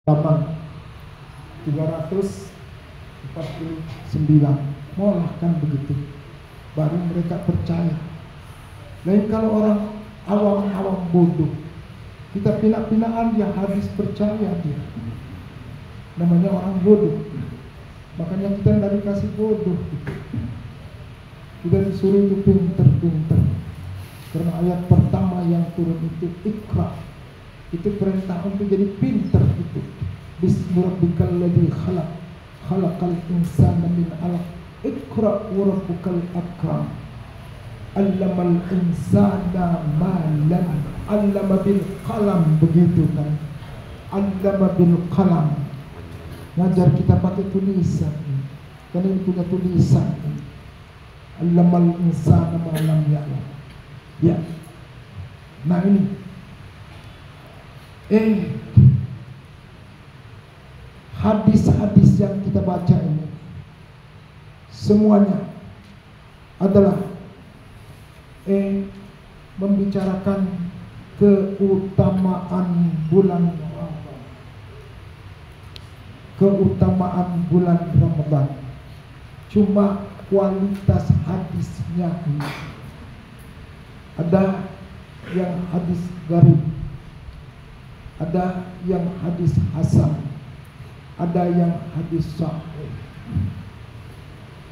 halaman 349. Molah kan begitu, baru mereka percaya. Lain kalau orang awam-awam bodoh, kita pina-pinaan dia habis percaya dia. Namanya orang bodoh. Makanya kita tidak dikasih bodoh. Kita disuruh itu pinter-pinter. Karena ayat pertama yang turun itu Iqra. Itu perintah untuk jadi pinter itu. Bismillahirrahmanirrahim. Khalaq. Khalaqal insana min 'alaq. Iqra wa rabbukal akram. Allamal insana ma lam 'allama bil qalam, begitu kan. Allama bil qalam. Ngajar kita pakai tulisan. Karena ini punya tulisan. Allamal insana ma lam ya'lam. Ya. Nah ini hadis-hadis yang kita baca ini semuanya adalah membicarakan keutamaan bulan Ramadan. Keutamaan bulan Ramadan. Cuma kualitas hadisnya ini. Ada yang hadis gharib, ada yang hadis hasan, ada yang hadis sahih.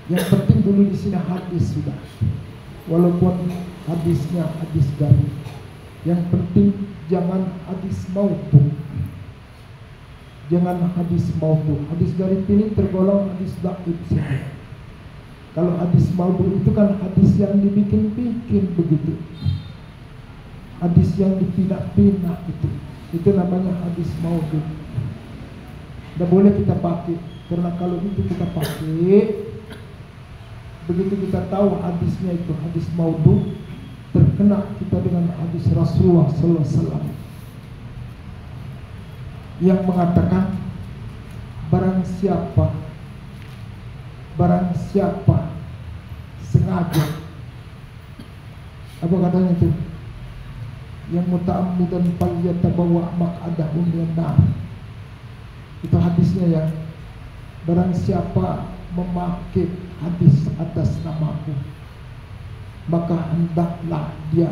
Yang penting dulu di sini hadis sudah, walaupun hadisnya hadis gharib. Yang penting jangan hadis maudhu, jangan hadis maudhu. Hadis gharib ini tergolong hadis dhaif saja. Kalau hadis maudhu itu kan hadis yang dibikin-bikin begitu, hadis yang dipindah-pindah itu namanya hadis maudhu. Tidak boleh kita pakai, karena kalau itu kita pakai, begitu kita tahu hadisnya itu hadis maudhu, terkena kita dengan hadis Rasulullah Sallallahu Alaihi Wasallam yang mengatakan barang siapa sengaja, apa katanya itu, yang muta'ammidan falyatabawa maq'adahu minan nar. Itu hadisnya ya. Barang siapa memakai hadis atas namaku, maka hendaklah dia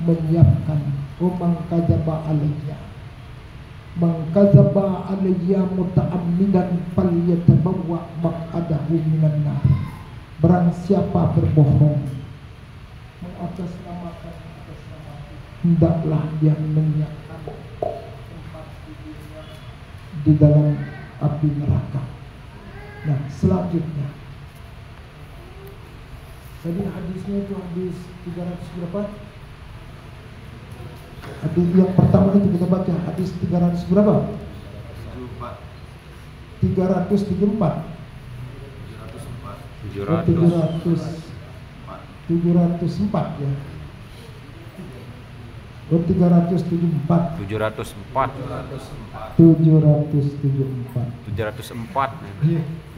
menyiapkan mangkadzaba alayya. Mangkadzaba alayya muta'ammidan falyatabawa maq'adahu minan nar. Barang siapa berbohong mengatasnamakan hendaklah dia menyiapkan tempat tidurnya di dalam api neraka. Nah, selanjutnya tadi hadisnya itu hadis 300 berapa? Hadis yang pertama itu kita baca hadis 300 berapa? 374. 704 ya. Oh, 374. 704.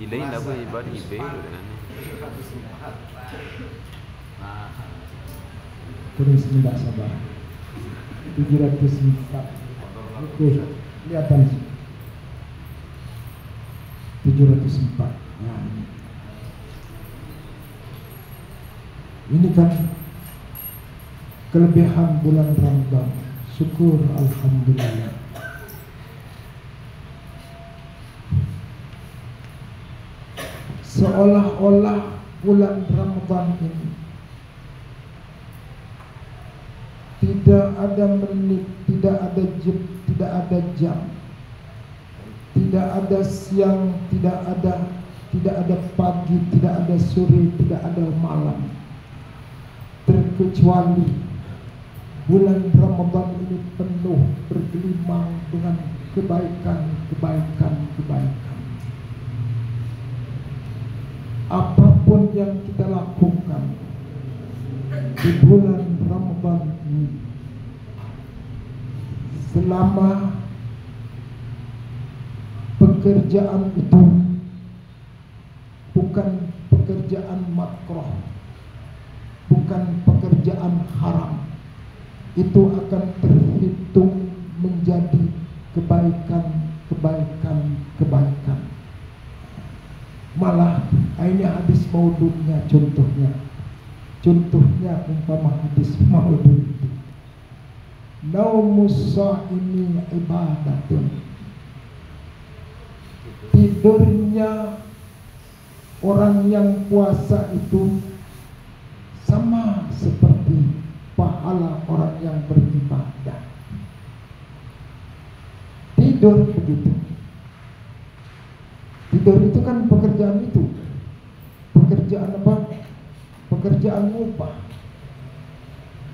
Ilain apa ibadah ibe terus tidak sabar. 704. Oke, kelihatan 704. Nah, ini kan kelebihan bulan Ramadan. Syukur alhamdulillah. Seolah-olah bulan Ramadan ini tidak ada menit, tidak ada jam, tidak ada jam, tidak ada siang, tidak ada pagi, tidak ada sore, tidak ada malam, terkecuali bulan Ramadan ini penuh bergelimang dengan kebaikan. Apapun yang kita lakukan di bulan Ramadan ini, selama pekerjaan itu bukan pekerjaan makruh, bukan pekerjaan haram, itu akan terhitung menjadi kebaikan kebaikan. Malah ini hadis maudhu'nya contohnya umpama hadis maudhu' itu. Naumus shaimi ibadatun. Tidurnya orang yang puasa itu sama seperti pahala orang yang beribadah. Tidur begitu. Tidur itu kan pekerjaan itu. Pekerjaan apa? Pekerjaan mubah.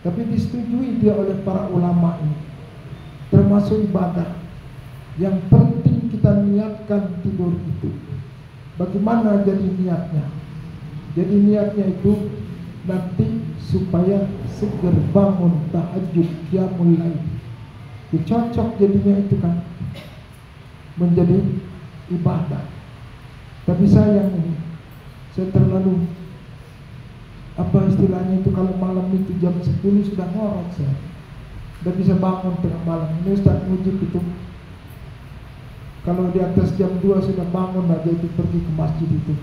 Tapi disetujui dia oleh para ulama ini. Termasuk ibadah. Yang penting kita niatkan tidur itu. Bagaimana jadi niatnya? Jadi niatnya itu nanti supaya seger bangun tahajud qiyamul lail. Itu cocok jadinya itu kan menjadi ibadah. Tapi sayang ini saya terlalu apa istilahnya itu, kalau malam itu jam 10 sudah ngorok saya. Sudah bisa bangun tengah malam. Ini Ustaz Mujib itu kalau di atas jam 2 sudah bangun aja itu pergi ke masjid itu.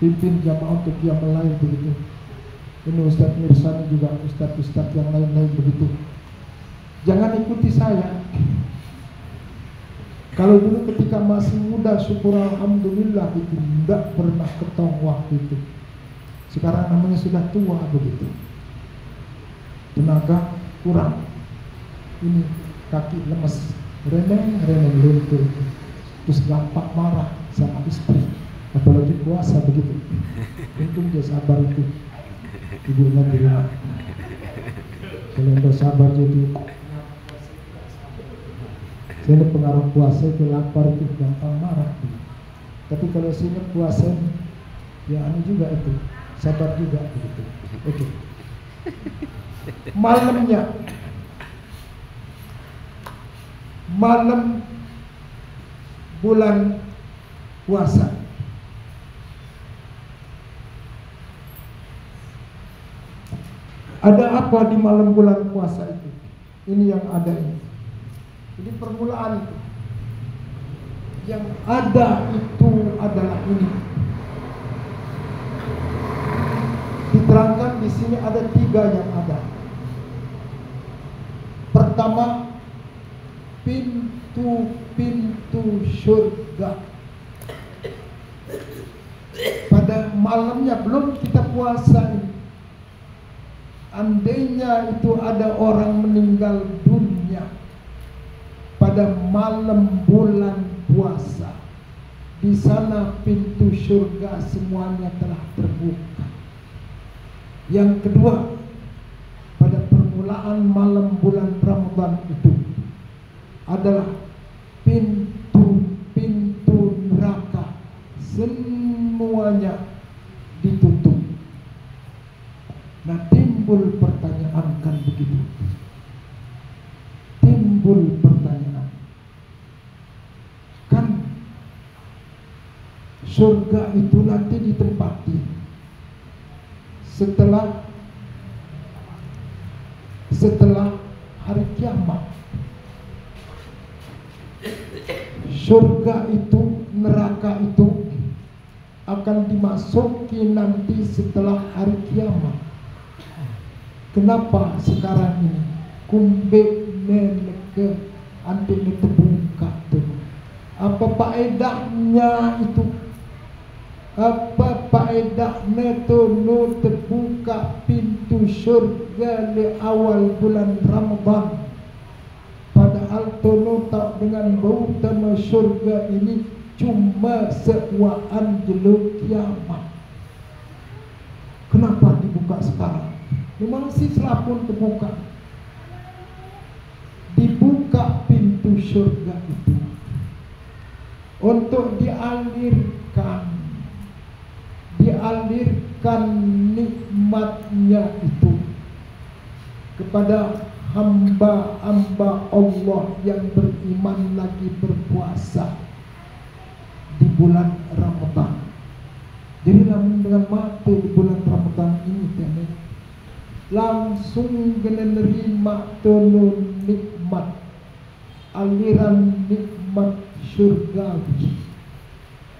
Pimpin jamaah untuk qiyamul lail begitu. Ini Ustaz Mirsani juga, Ustaz yang lain-lain begitu. Jangan ikuti saya. Kalau dulu ketika masih muda, syukur alhamdulillah itu tidak pernah ketong waktu itu. Sekarang namanya sudah tua begitu. Tenaga kurang. Ini kaki lemes, reneng luntur. Terus gampang marah sama istri. Apalagi puasa begitu. Untung dia sabar itu. Ibunya di rumah. Kalau udah sabar jadi. Saya pengaruh puasa itu lapar itu gampang marah. Tapi kalau sini puasa ya anu juga itu, sabar juga begitu. Oke. Malamnya, malam bulan puasa. Ada apa di malam bulan puasa itu? Ini yang ada ini. Jadi permulaan itu. Yang ada itu adalah ini. Diterangkan di sini ada 3 yang ada. Pertama, pintu surga. Pada malamnya belum kita puasa ini. Andainya itu ada orang meninggal dunia pada malam bulan puasa, di sana pintu surga semuanya telah terbuka. Yang kedua, pada permulaan malam bulan Ramadan itu adalah pintu neraka semuanya ditutup. Nah, timbul pertanyaan kan begitu. Timbul pertanyaan. Kan surga itu nanti ditempati setelah hari kiamat. Surga itu, neraka itu akan dimasuki nanti setelah hari kiamat. Kenapa sekarang ini kumbe meneke antik terbuka tuh? Apa faedahnya itu? Apa faedahnya tuh nu terbuka pintu surga di awal bulan Ramadan? Padahal tono tak dengan bau tanah surga ini cuma sewaan jeluk kiamat. Kenapa dibuka sekarang? Memang si selapun terbuka. Dibuka pintu surga itu untuk dialirkan nikmatnya itu kepada hamba-hamba Allah yang beriman lagi berpuasa di bulan Ramadan. Jadi dengan mati di bulan Ramadan ini teman, langsung kena nerima tolong nikmat, aliran nikmat syurgawi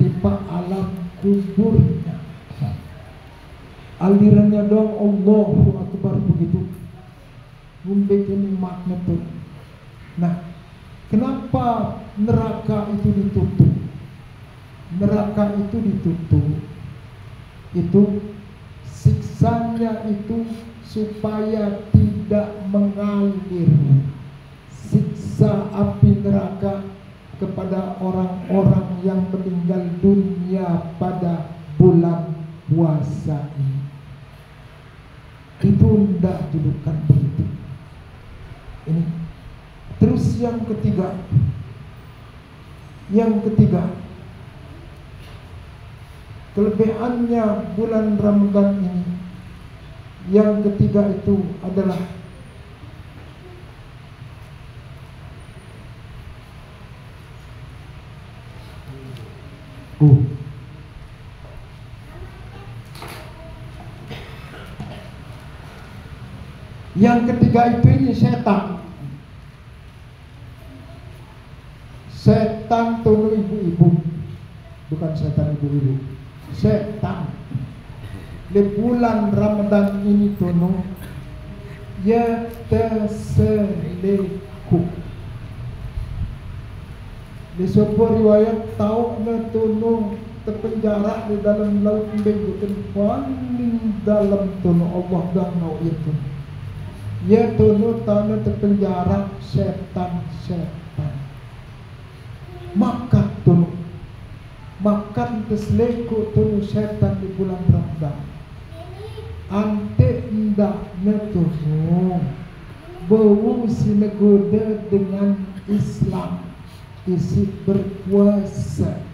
tipe alam kuburnya. Alirannya doang Allahu Akbar begitu. Membikin makna tuh. Nah, kenapa neraka itu ditutup? Neraka itu ditutup. Itu siksanya itu supaya tidak mengalir. Siksa api neraka kepada orang-orang yang meninggal dunia pada bulan puasa ini. Itu hendak julukan begitu. Ini. Terus yang ketiga, kelebihannya bulan Ramadan ini, yang ketiga itu adalah yang ketiga itu ini setan. Setan tunu ibu-ibu, bukan setan ibu-ibu. Setan di bulan Ramadan ini tunu ya terselingkuh. Di sebuah riwayat tahu na tunu terpenjara di dalam laut Bengutin paling dalam tunu Allah dan mau itu. Ya tunu tanah terpenjara setan. Makan tunu, makan terselingkuh tunu setan di bulan Ramadan. Ante ndak netunu bau sinagoda dengan Islam isi berpuasa.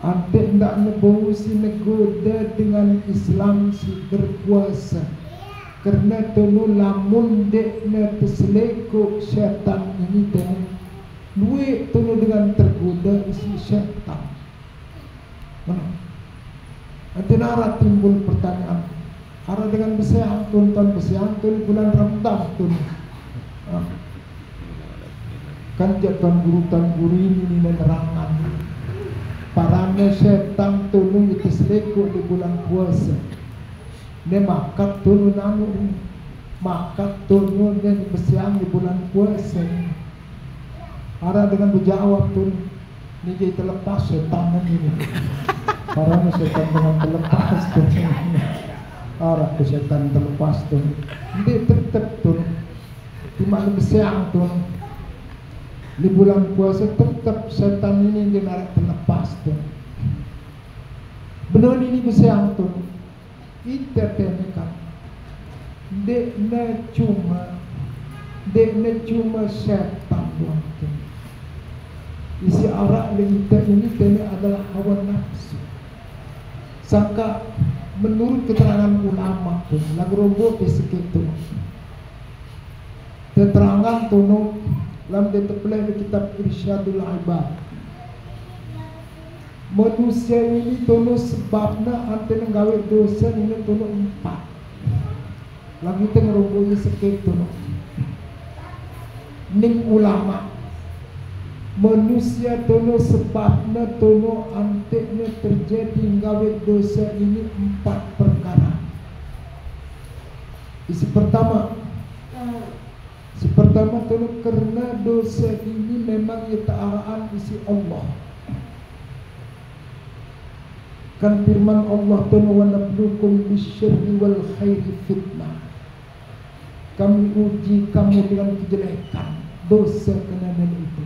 Ante ndak bau sinagoda dengan Islam si berpuasa. Karena tunu lamun dekna terselingkuh setan ini dan luwe tunu dengan tergoda isi setan. Nanti nara timbul pertanyaan. Ara dengan beseantun bulan Ramadan tun. Kan jatuh guru ini nenerangan. Parane setan tunu itu selingkuh di bulan puasa. Ne makat tunu nanu makat tunu dan besiang di bulan puasa. Ara dengan berjawab tunu ni jadi terlepas setan ini. Parane setan dengan terlepas tunu. Ara setan terlepas tunu. Dia tetap tunu. Cuma besiang tunu. Di bulan puasa tetap setan ini dia terlepas tunu. Benar ini besiang tunu. Kita temekan dekna cuma setan doang. Isi arak kita ini adalah hawa nafsu. Sangka menurut keterangan ulama pun lagu rombok di sekitar keterangan tunu dalam ditepleh di kitab Irsyadul Ibad. Manusia ini tunu sebabnya ante nggawe dosa ini tunu 4. Lagi tengah romboknya sekitar tunu. Ning ulama manusia tunu sebabnya tunu anteknya terjadi nggawe dosa ini 4 perkara. Isi pertama tunu karena dosa ini memang ta'araan isi Allah. Kan firman Allah tunu wa nablukum bisyarri wal khairi fitnah. Kami uji kamu dengan kejelekan, dosa kenana itu.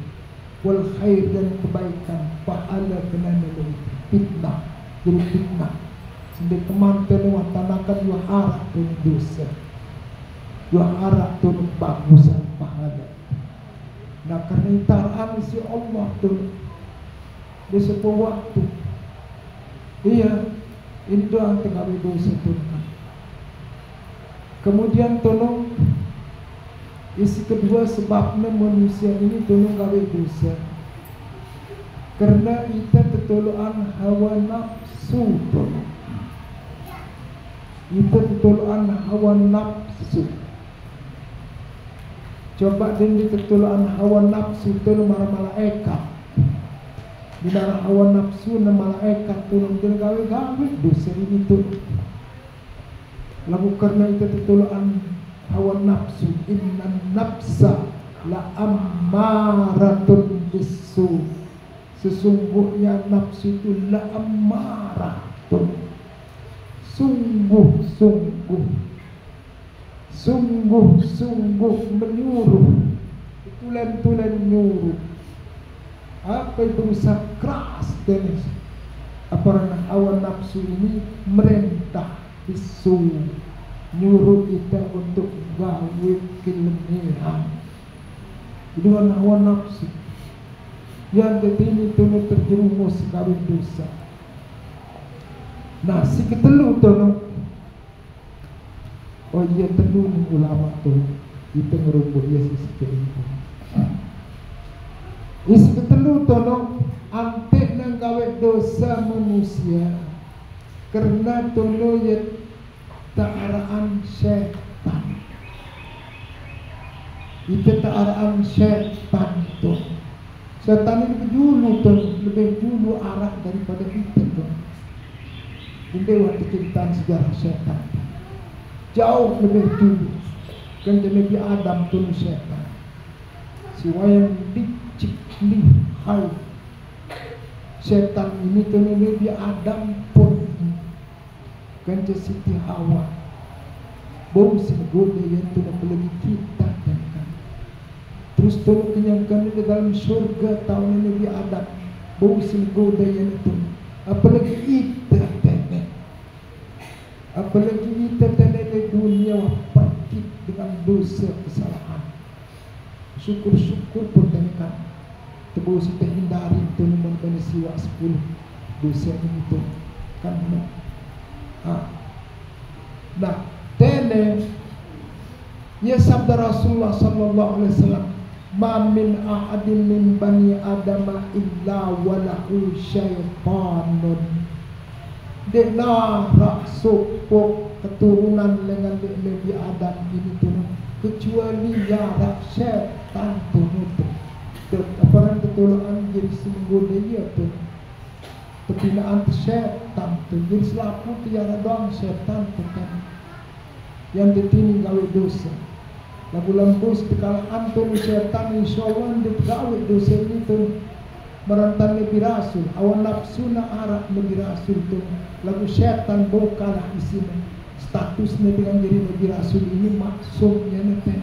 Wal khair dan kebaikan, pahala kenana itu. Fitnah, jadi fitnah. Sampai kemantan watanakan yu harap tunu dosa. Yu harap tunu bagusan pahala. Nah karena itaraan si Allah tunu di sebuah waktu. Iya, itu yang tengah dosa tunu. Kemudian tunu isi kedua sebabnya manusia ini tunu gawe dosa. Karena kita ketuluan hawa nafsu tunu. Kita ketuluan hawa nafsu. Coba din ditetulaan hawa nafsu itu nama malaikat. Bila hawa nafsu nama malaikat turun din gawe-gawe dosa ini tu. Lalu karena itu tetulaan hawa nafsu, inna nafsa la ammaratun bisu. Sesungguhnya nafsu itu la ammaratun. Sungguh menyuruh, tulen nyuruh. Apa itu berusaha keras dan apalagi hawa nafsu ini merintah bisu, nyuruh kita untuk gawe kelemahan. Itu hawa nafsu yang ini tuh terjerumus gawe dosa. Nah si ketelu tuh, oh iya telu nih ulama tuh itu ngerubah Yesus itu. Isi ketelu tuh antek nang gawe dosa manusia karena tuh ya ta'araan setan. Itu ta'araan setan tuh. Setan ini lebih dulu arah daripada kita tuh. Ini waktu cerita sejarah setan jauh lebih dulu kan Nabi Adam tuh setan. Siwa yang dicik lihai setan ini tuh Nabi Adam pun kan Siti Hawa bom singgode yang tuh apalagi kita kan. Terus tuh kenyangkan di dalam surga tahun Nabi Adam bom singgode yang itu apalagi kita apalagi kita di dunia pergi dengan dosa kesalahan. Syukur-syukur pun kan terus kita hindari itu memenuhi siwa 10 dosa ini tu kan. Nah tene ya sabda Rasulullah sallallahu alaihi wasallam, ma min ahadin min bani adam illa walahu syaitanun. Dena raksopo keturunan dengan Nabi Adam ini turun kecuali jarak setan turun apalagi keturunan jadi sembuh dia tuh kebinaan setan tuh jadi selaku tiara doang setan tuh kan yang ditini gawe dosa lagu lembus dikala antun setan insyaallah digawe dosa ini tuh merantan Nabi Rasul awan nafsu na arah Nabi Rasul tuh lagu setan bokalah isinya statusnya dengan diri Nabi Rasul ini maksumnya nanti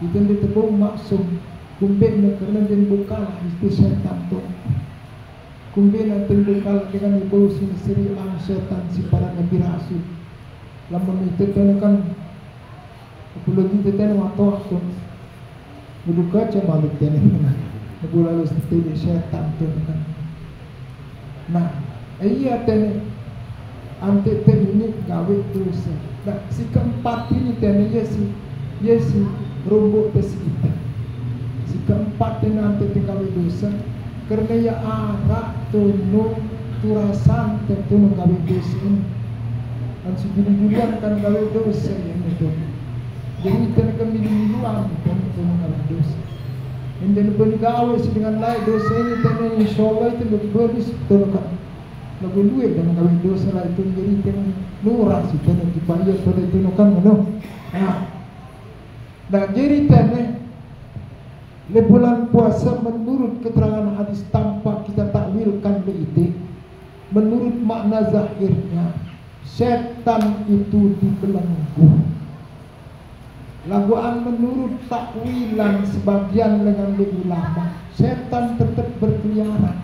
itu ditebung maksum kumbe karena dia bokalah itu setan tuh kumbe nanti bokalah dengan ibu sini ang setan si para Nabi Rasul lamun itu kan apalagi itu kan waktu buka coba balik lalu seperti setan tuh kan. Nah, iya tene ante ini gawe dosa. Nah, si keempat ini tene yesi rumbuk pesita. Si keempat ini ante gawe dosa karena ya arak tunu turasan tunu gawe dosa ini. Dan segini-ginian kan gawe dosa yang itu. Jadi tene kan minuan tunu gawe dosa. Dan bergawe dengan lain dosa ini karena insyaallah itu lebih bagus tolong lebih duit dengan gawe dosa lah itu jadi dengan nurah sih karena dibayar pada itu kan mana. Nah jadi tene le bulan puasa menurut keterangan hadis tanpa kita takwilkan itu menurut makna zahirnya setan itu dibelenggu. Laguan menurut takwilan sebagian dengan ulama setan tetap berkeliaran.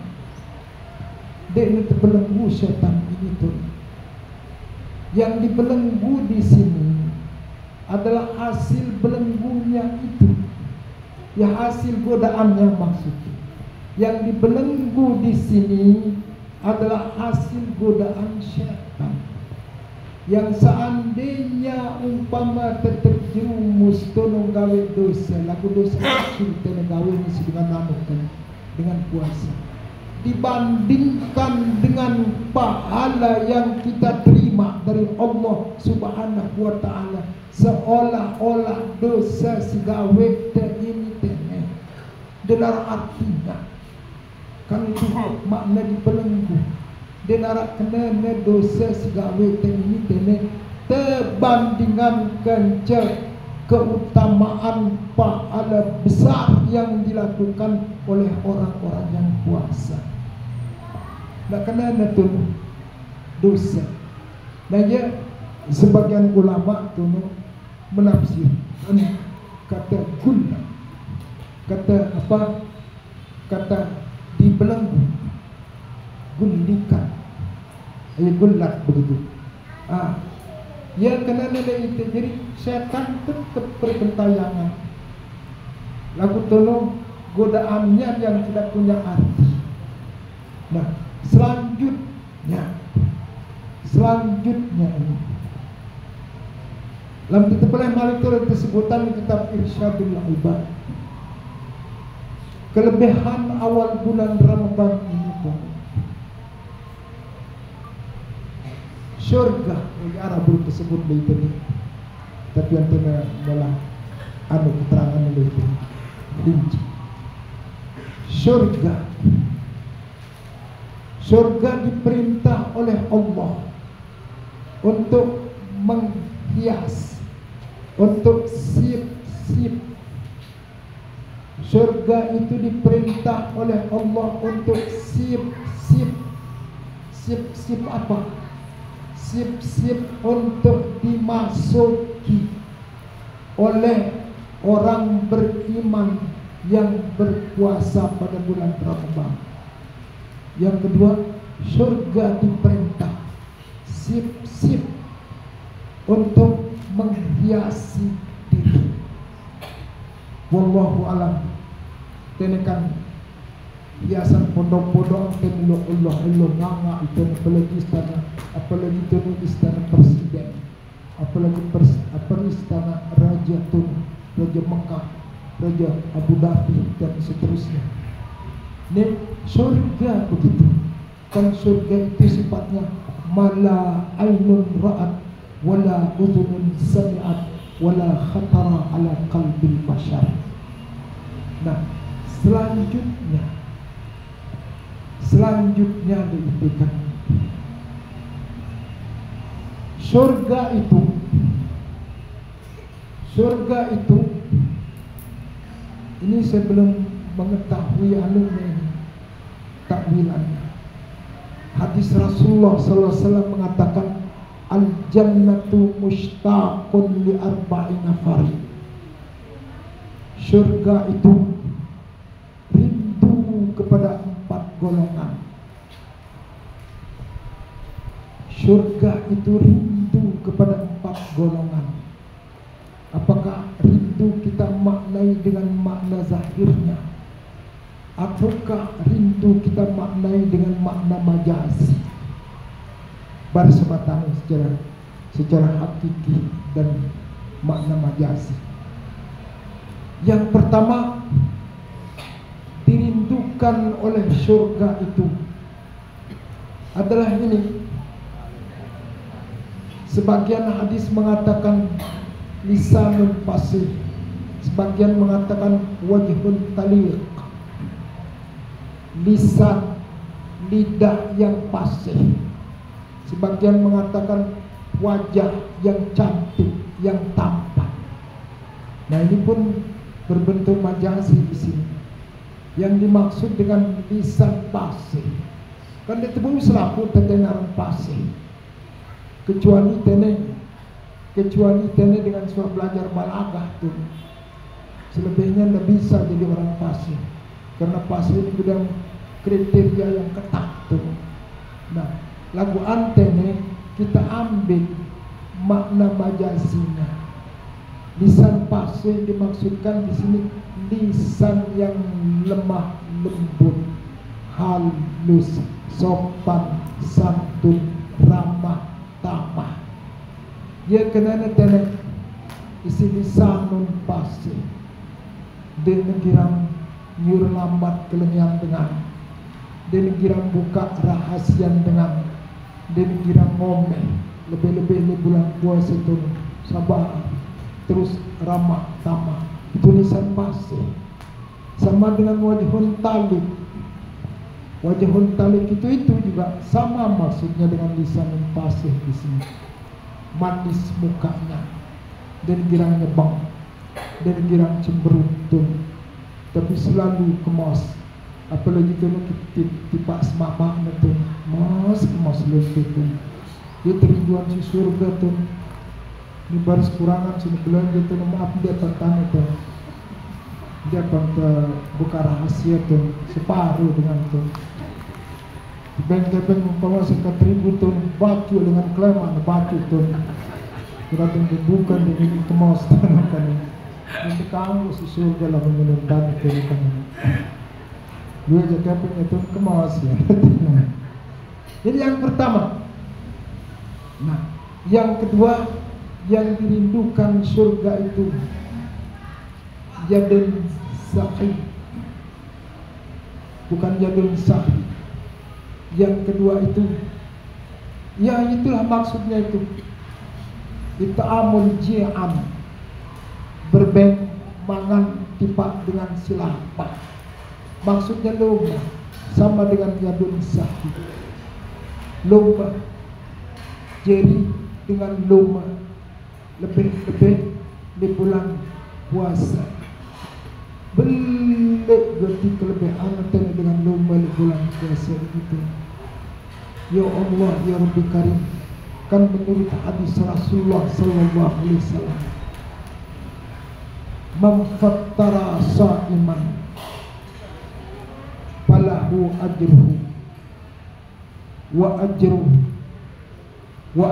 Dia terbelenggu setan ini tuh. Yang dibelenggu di sini adalah hasil belenggunya itu. Ya hasil godaannya maksudnya. Yang dibelenggu di sini adalah hasil godaan setan. Yang seandainya umpama terjerumus tono gawe dosa lagu dosa kecil tono gawe ini dengan namukan dengan puasa dibandingkan dengan pahala yang kita terima diterima dari Allah Subhanahu wa ta'ala, seolah-olah dosa sigawe ini tene. Dengar artinya kan itu makna dibelenggu. Dengar kena dosa sigawe ini tene terbandingan kencang keutamaan pahala besar yang dilakukan oleh orang-orang yang puasa. Nah, kena itu dosa. Nah, ya sebagian ulama tu menafsirkan kata guna, kata apa? Kata dibelenggu, gundikan, gulat begitu. Ya kena itu. Jadi setan tetap bergentayangan. Lagu tolong godaannya yang tidak punya arti. Nah, selanjutnya ini dalam kitab Malik tersebutkan di kitab Irsyadul Ibad, kelebihan awal bulan Ramadan ini pun surga bagi Arab tersebut itu, tapi yang adalah keterangan itu rinci. Surga diperintah oleh Allah untuk menghias, untuk sip-sip. Surga itu diperintah oleh Allah untuk sip-sip. Sip-sip apa? Sip-sip untuk dimasuki oleh orang beriman yang berpuasa pada bulan Ramadan. Yang kedua, surga diperintah sip-sip untuk menghiasi diri. Wallahu alam. Tenekan hiasan pondok-pondok tenu Allah nganga itu apalagi itu istana presiden, apalagi istana raja Mekah, raja Abu Dhabi dan seterusnya. Ini surga begitu. Kan surga itu sifatnya mala ainun ra'at wala udhunun sami'at wala khatara ala qalbil bashar. Nah, selanjutnya diikutkan surga itu ini sebelum mengetahui takwilannya. Hadis Rasulullah SAW mengatakan al-jannatu mushtaqun li arba'in nafar. Surga itu rindu kepada 4 golongan. Surga itu rindu kepada 4 golongan. Apakah rindu kita maknai dengan makna zahirnya, ataukah rindu kita maknai dengan makna majazi, bersebatang secara hakiki dan makna majazi? Yang pertama, dirindukan oleh surga itu adalah ini. Sebagian hadis mengatakan lisanul fasih, sebagian mengatakan wajhun taliq, lidah yang fasih, sebagian mengatakan wajah yang cantik, yang tampan. Nah, ini pun berbentuk majazi di sini. Yang dimaksud dengan lisan fasih kan itu pun selaku terdengar fasih, kecuali dengan suara belajar balaghah tuh. Selebihnya tidak bisa jadi orang fasih, karena fasih ini sudah kriteria yang ketat tuh. Nah, lagu antene kita ambil makna majazinya. Lisan fasih dimaksudkan di sini lisan yang lemah lembut, halus, sopan, santun, ramah, tamah. Dia kena isi lisanun fasih. Dia negiram nyur lambat kelengian dengan, dia negiram buka rahasia dengan, dia negiram ngomel, lebih-lebih di bulan puasa itu sabar terus ramah tamah tulisan pasir sama dengan wajhun talik. Wajhun talik itu juga sama maksudnya dengan lisan pasir di sini. Manis mukanya dan girangnya bang dan girang cemberut tapi selalu kemas. Apalagi tu tipak semak-mak tu mas lebih tu. Dia terinduan si surga tu. Ni baru kekurangan sini belanja tu, maaf dia tentang itu. Dia buka rahasia tu separuh dengan tu. Beng-beng umpama sekat ribu tu batu dengan kleman batu tu. Kita bukan dengan kemas kan. Nanti kamu si surga lah menentukan kehidupan ini. Dua jakapin itu kemas ya. Jadi yang pertama. Nah, yang kedua yang dirindukan surga itu jadun sahih, bukan jadun sahih. Yang kedua itu, ya itulah maksudnya itu. Ita'amul ji'an, berbeng mangan tipak dengan silapa. Maksudnya lomba sama dengan jadun sahih. Lomba jadi dengan lomba lebih-lebih di bulan puasa. Belik berarti kelebihan dengan lomba di bulan puasa itu. Ya Allah ya Rabbi Karim, kan menurut hadis Rasulullah sallallahu alaihi wasallam, man fattara sa'iman falahu ajruhu wa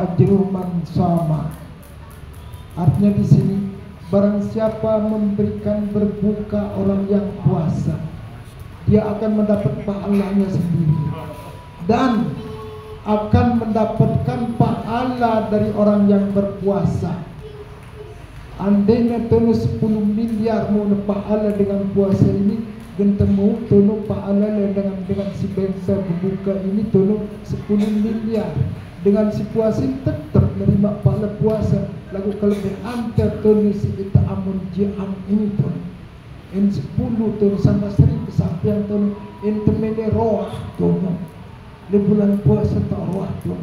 ajru man sama. Artinya di sini barang siapa memberikan berbuka orang yang puasa, dia akan mendapat pahalanya sendiri dan akan mendapatkan pahala dari orang yang berpuasa. Andainya tono 10 miliar mau pahala dengan puasa ini, gentemu tono pahala dengan si bangsa berbuka ini tono 10 miliar. Dengan si puasa tetap menerima pahala puasa. Lagu kelebihan tertono si kita amun ji'am ini tono. In 10 tono sama 1000 sampai tono in temene roh tono. Di bulan puasa tak roh tono.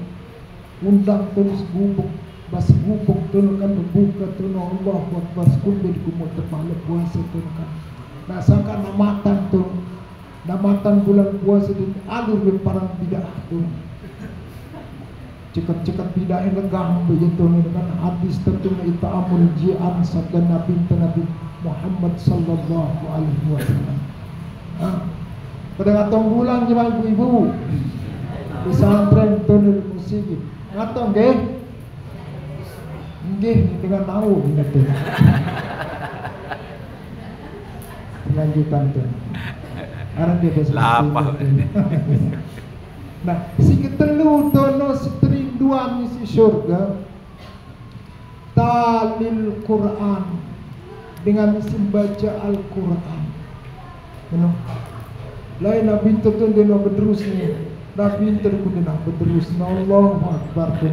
Undang tono segubuk. Bas gubuk tono kan berbuka tono Allah buat bas kumbin kumut pahala puasa tono kan. Nah sangka namatan tono. Namatan bulan puasa di alur di parang bidah tono. Cekat-cekat bidah yang legam begitu dengan hadis tertuna ita'amul ji'an sabda Nabi Muhammad sallallahu alaihi wasallam. Pada ngatong bulan jemaah ibu-ibu pesantren tunul musik ngatong nggih dengan tahu gitu. Lanjutan tuh. Arang dia bahasa lapah. Nah, si ketelu tono seterinduan si surga talil Quran dengan membaca Al-Quran. Lain Nabi tertun dia nak berterus ni. Nabi tertun dia nak berterus. Allahu Akbar.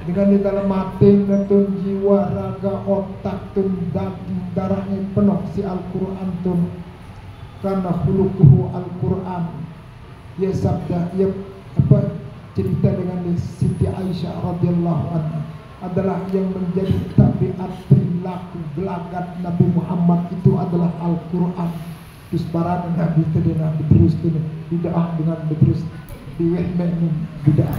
Dengan di dalam hati tun jiwa raga otak tun daging darahnya penuh si Al-Quran tun. Karena khuluquhu Al-Quran. Ya sabda ya cerita dengan Siti Aisyah radhiyallahu anha adalah yang menjadi tabiat perilaku gelagat Nabi Muhammad itu adalah Al-Quran. Terus para Nabi tadi Nabi terus tu bid'ah dengan terus diwehmeh bid'ah.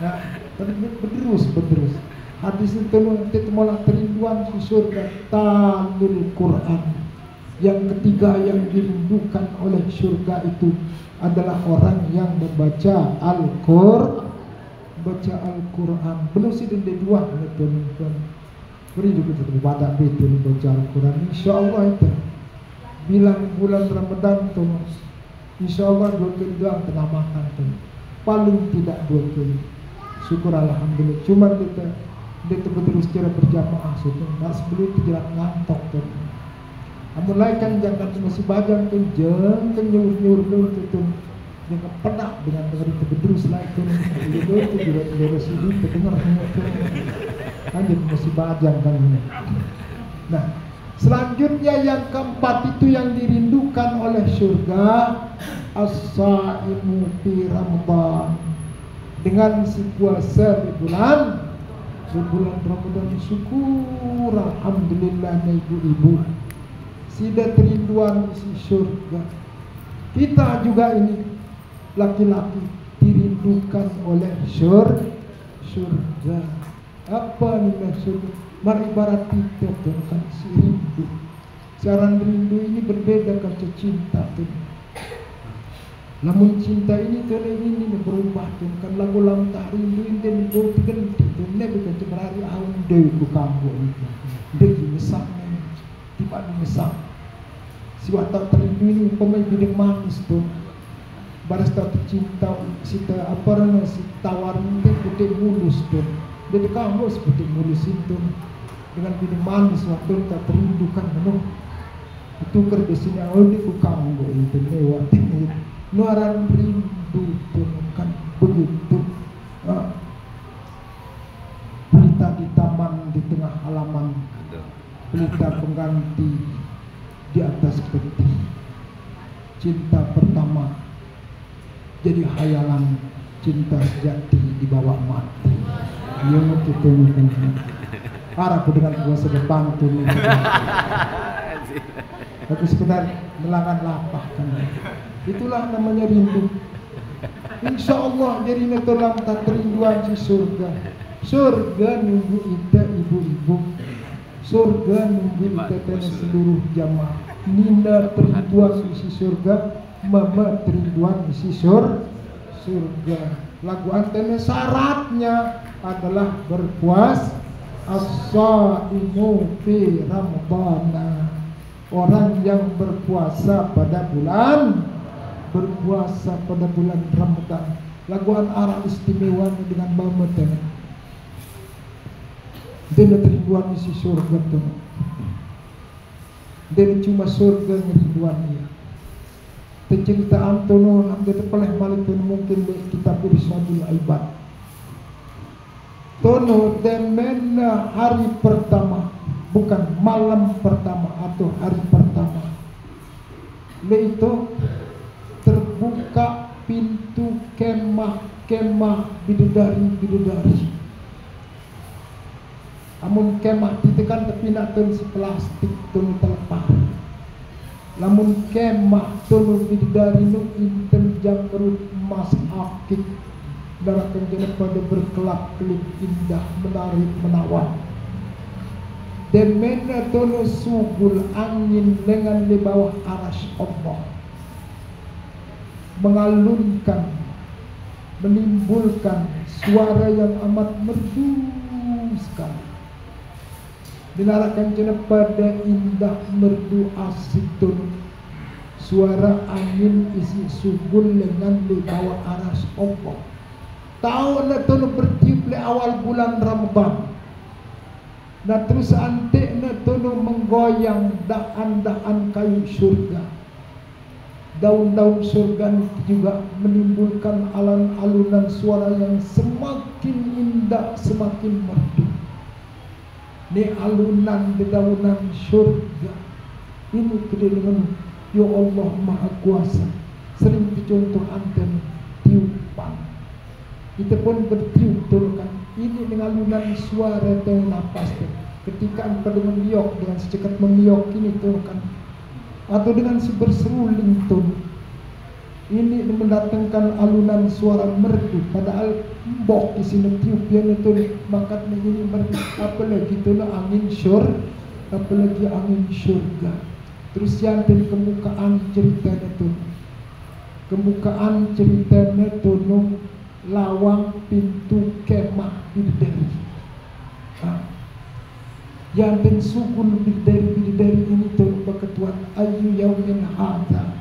Nah, berterus. Hadis itu malah terinduan di surga talil Quran. Yang ketiga yang dirindukan oleh surga itu adalah orang yang membaca Al-Quran. Baca Al-Quran. Belum sih dan dua tuan-tuan. Beri juga pada betul baca Al-Quran. InsyaAllah itu bilang bulan Ramadan tu, InsyaAllah 2 kali doang tengah makan tu. Paling tidak 2 kali. Syukur Alhamdulillah. Cuma kita terus secara berjamaah sudah. Nah sebelum itu jangan ngantok tu. Mulai kan jangan masih bajang tu jeng nyur tu Jangan pernah dengan dengar itu bedrus lah itu juga sini terdengar semua itu kan jadi mesti bajang kan ini. Nah selanjutnya yang keempat itu yang dirindukan oleh surga as-saimu fi Ramadan, dengan si puasa di bulan Ramadan. Syukur alhamdulillah ibu-ibu sudah kerinduan isi surga. Kita juga ini laki-laki dirindukan oleh surga. Apa nih maksudnya? Mari ibarat kita kan si rindu. Cara rindu ini berbeda kaca cinta tuh. Namun cinta ini tuh ini berubah tuh kan lagu lam tak rindu ini berganti tuh. Ini bukan berari ahun dewi ku kambo itu. Dewi mesaknya tiba di mesak. Si watak terindu ini umpamai bidang manis tuh. Baris tak cinta si apa namanya si tawarin dia putih mulus tuh. Dia kamu seperti mulus itu dengan bidang manis waktu tak terindukan menung itu kerja sini awal di kamu itu lewat ini nuaran rindu tuh kan begitu. Pelita di taman di tengah halaman, pelita pengganti di atas peti, cinta pertama jadi hayalan, cinta sejati di bawah mati. Yang itu mungkin harap dengan kuasa depan tuh. Tapi sekedar melangan lapah kan. Itulah namanya rindu. Insya Allah jadi dalam tak kerinduan si surga. Surga nunggu kita ibu-ibu. Surga nunggu kita seluruh jamaah. Ninda kerinduan si surga, mama kerinduan si surga. Lagu antena syaratnya adalah berpuasa as-saimu fi Ramadhan. Orang yang berpuasa pada bulan Ramadan. Laguan arah istimewa dengan Muhammad. Dia rinduan isi surga tuh. Dia cuma surga rinduannya. Cerita Antono hampir peleh malik mungkin kita Irsyadul Ibad. Tono demena hari pertama, bukan malam pertama atau hari pertama. Itu terbuka pintu kemah bidadari. Amun kemah ditekan tepinak si plastik tono telepah. Lamun kemah tono bidadari nu inten jamrut emas akik darah kenjana pada berkelap-kelip indah menarik menawan. Dan mena tono subul angin dengan di bawah arasy Allah mengalunkan, menimbulkan suara yang amat merdu sekali. Dinarakan jana pada indah merdu asik tono suara angin isi subul dengan di bawah arasy Allah. Tahun itu bertiup le awal bulan Ramadan. Nah terus antik itu menggoyang daan-daan kayu surga. Daun-daun surga juga menimbulkan alunan suara yang semakin indah, semakin merdu. Ini alunan dedaunan surga. Ini kedengaran ya Allah Maha Kuasa. Sering dicontoh anten tiupan. Kita pun bertiup kan. Ini dengan alunan suara dan napas tuh. Ketika pada meliok dengan secekat meliok ini tuh kan, atau dengan si berseruling tuh. Ini mendatangkan alunan suara merdu. Padahal mbok di sini tiup yang itu maka ini merdu. Apalagi itu angin apalagi angin surga. Terus yang dari kemukaan ceritanya tuh. Kemukaan ceritanya tuh lawang pintu kemah bidadari. Yang dan sukun bidadari ini tuh berketuan ayu yaumin hadza.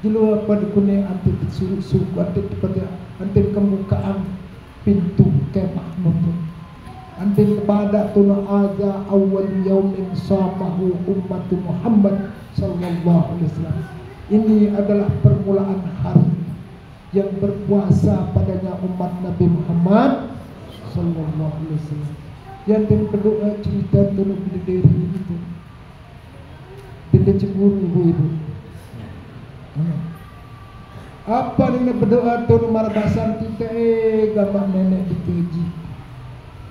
Jelo pada kune anti suku anti pada anti kemukaan pintu kemah itu. Anti kepada tuna aza awal yaumin samahu ummatu Muhammad sallallahu alaihi wasallam. Ini adalah permulaan hari yang berpuasa padanya umat Nabi Muhammad sallallahu alaihi wasallam. Yang dan berdoa cerita tolong bidadari itu. Tidak cemburu ibu-ibu. Apa yang berdoa tolong marabasan kita gamak nenek dikeji.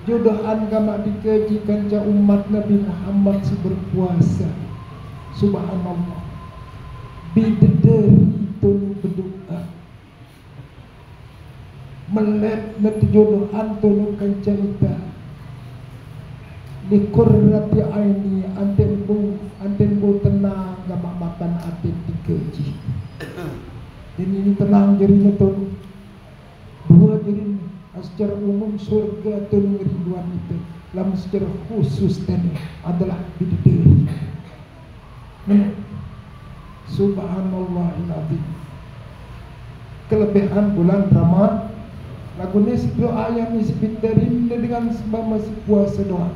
Jodohan gamak dikeji kanca umat Nabi Muhammad si berpuasa. Subhanallah. Bidadari tolong berdoa. Melek nanti jodohan tolong kanca kita. Di qurrati aini anten bu tenang gamak makan atin dikeji. Dan ini tenang jadinya tolong. Dua jadinya secara umum surga tolong rinduan itu. Lalu secara khusus dan adalah bidadari. Subhanallahiladzim. Kelebihan bulan Ramadan. Lagu ini doa yang bidadari dengan sebab masih puasa doa.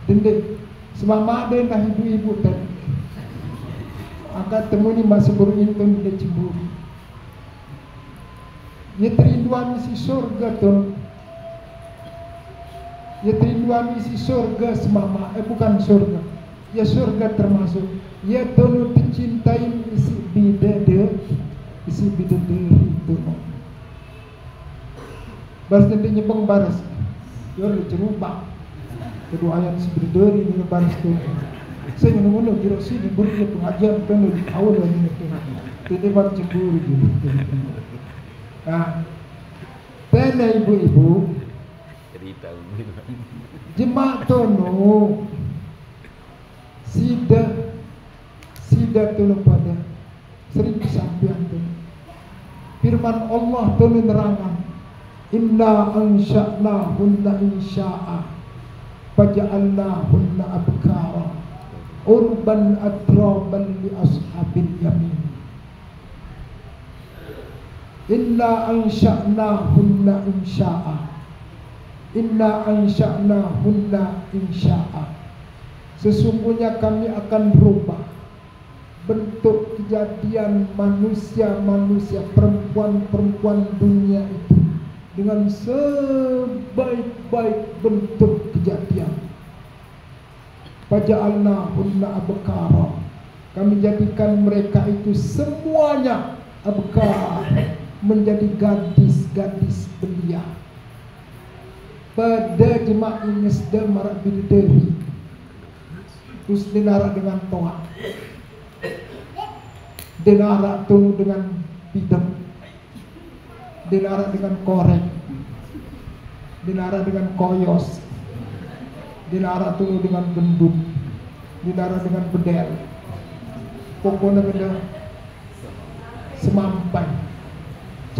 Dendek semama ada dah ibu-ibu tadi. Angkat temu ni masih berintun dia cemburu. Ia terinduan isi surga tu. Ia terinduan isi surga semama. Bukan surga. Ya surga termasuk. Ia tolong dicintai isi bidadari. Isi bidadari itu. Baris dia nyebang baris. Dia boleh cerubah. Kedua ayat bidadari ni baris tu. Saya menunggu kira sini beri pengajian penuh di awal ini tu. Tidak baru cemburu gitu. Nah, tanya ibu-ibu. Cerita Jemaah tono sida tono pada sering kesampaian tono. Firman Allah tono nerangan. Inna ansha'nahunna insya'a faja'alnahunna abkara urban atraban li ashabil yamin. Inna ansha'nahunna insya'a. Inna ansha'nahunna insya'a. Sesungguhnya kami akan berubah bentuk kejadian manusia-manusia, perempuan-perempuan dunia itu dengan sebaik-baik bentuk kejadian. Faja'alnahunna abkara. Kami jadikan mereka itu semuanya abkar, menjadi gadis-gadis belia. Pada jemaah ini sedang marak bidadari. Terus dinara dengan toa. Dinara tunu dengan bidang. Dinara dengan korek. Dinara dengan koyos. Dinara tunu dengan gendut. Dinara dengan bedel. Pokoknya benda semampai,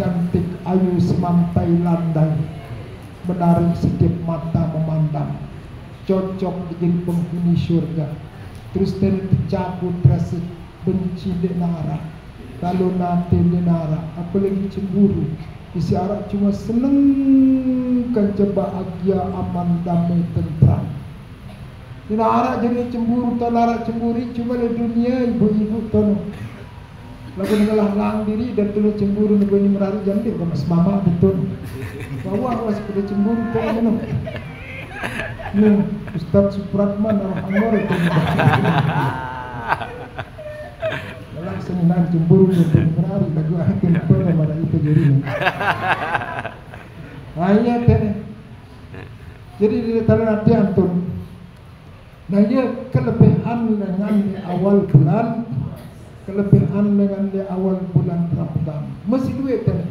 cantik, ayu, semampai, landai, menarik setiap mata memandang, cocok menjadi penghuni surga. Terus dari tercabut rasa benci denara, lalu nanti denara, apalagi cemburu. Isi Arab cuma seneng kan bahagia, aman, damai, tentram. Denara jadi cemburu, denara cemburu cuma di dunia ibu-ibu tono. Lagu nengalah lang diri dan tulu cemburu nego ni merari jandi ko mas mama betul. Bawa awas pada cemburu ko ano. Ni Ustaz Supratman Arhamor itu. Dalam seniman cemburu ni merari lagu hati ko na mara itu jadi. Ayat ini. Jadi di dalam hati antum. Nah ia kelebihan dengan di awal bulan. Kelebihan dengan di awal bulan Ramadan. Mesti duit kan?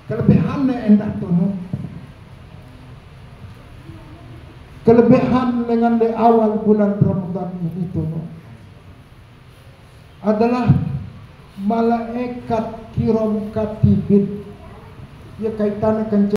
Kelebihannya enak tu. Kelebihan dengan di awal bulan Ramadan ini tu adalah malaikat kiram katibin. Ya kaitan dengan